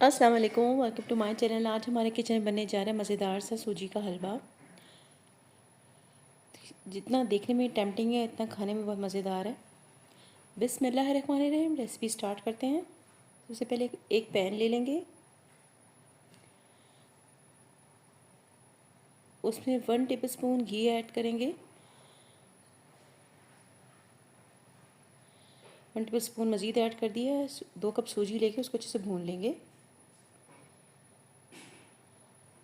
अस्सलाम वालेकुम, welcome to my channel. आज हमारे किचन में बनने जा रहा है मज़ेदार सा सूजी का हलवा। जितना देखने में टेम्पटिंग है इतना खाने में बहुत मज़ेदार है। बिस्मिल्लाहिर्रहमानिर्रहीम। रेसिपी स्टार्ट करते हैं। सबसे पहले एक पैन ले लेंगे, उसमें 1 टेबलस्पून घी ऐड करेंगे। 1 टेबलस्पून मज़ीद ऐड कर दिया। 2 कप सूजी लेके उसको अच्छे से भून लेंगे।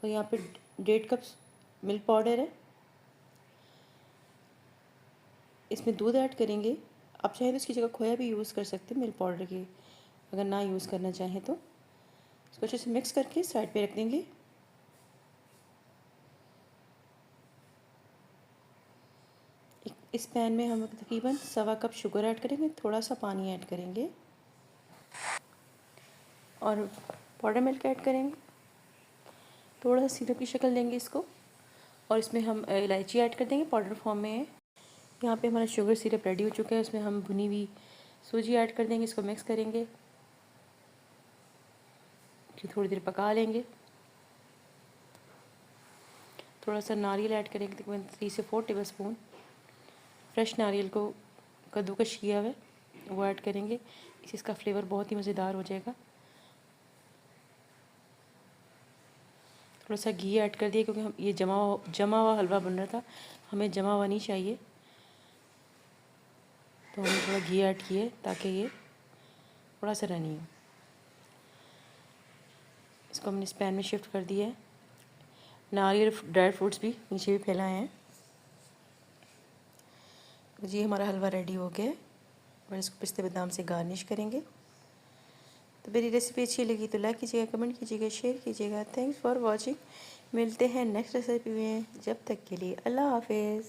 और यहाँ पे 1.5 कप मिल्क पाउडर है। इसमें दूध ऐड करेंगे। आप चाहें तो इसकी जगह खोया भी यूज़ कर सकते हैं मिल्क पाउडर की, अगर ना यूज़ करना चाहें तो। इसको अच्छे से मिक्स करके साइड पे रख देंगे। इस पैन में हम तकरीबन 1.25 कप शुगर ऐड करेंगे, थोड़ा सा पानी ऐड करेंगे और पाउडर मिल्क ऐड करेंगे। थोड़ा सा सिरप की शक्ल देंगे इसको, और इसमें हम इलायची ऐड कर देंगे, पाउडर फॉर्म में है। यहाँ पे हमारा शुगर सिरप रेडी हो चुका है। इसमें हम भुनी हुई सूजी ऐड कर देंगे। इसको मिक्स करेंगे, थोड़ी देर पका लेंगे। थोड़ा सा नारियल ऐड करेंगे, तकरीबन 3 से 4 टेबलस्पून फ्रेश नारियल को कद्दूकश किया हुआ है, वो ऐड करेंगे। इससे इसका फ्लेवर बहुत ही मज़ेदार हो जाएगा। थोड़ा सा घी ऐड कर दिया, क्योंकि हम ये जमा हुआ हलवा बन रहा था, हमें जमा हुआ नहीं चाहिए, तो हमने थोड़ा घी ऐड किया ताकि ये थोड़ा सा रनी हो। इसको हमने इस पैन में शिफ्ट कर दिया है। नारियल ड्राई फ्रूट्स भी नीचे भी फैलाए हैं। तो जी हमारा हलवा रेडी हो गया है, और इसको पिस्ते बादाम से गार्निश करेंगे। तो मेरी रेसिपी अच्छी लगी तो लाइक कीजिएगा, कमेंट कीजिएगा, शेयर कीजिएगा। Thanks for watching. मिलते हैं नेक्स्ट रेसिपी में। जब तक के लिए अल्लाह हाफिज़।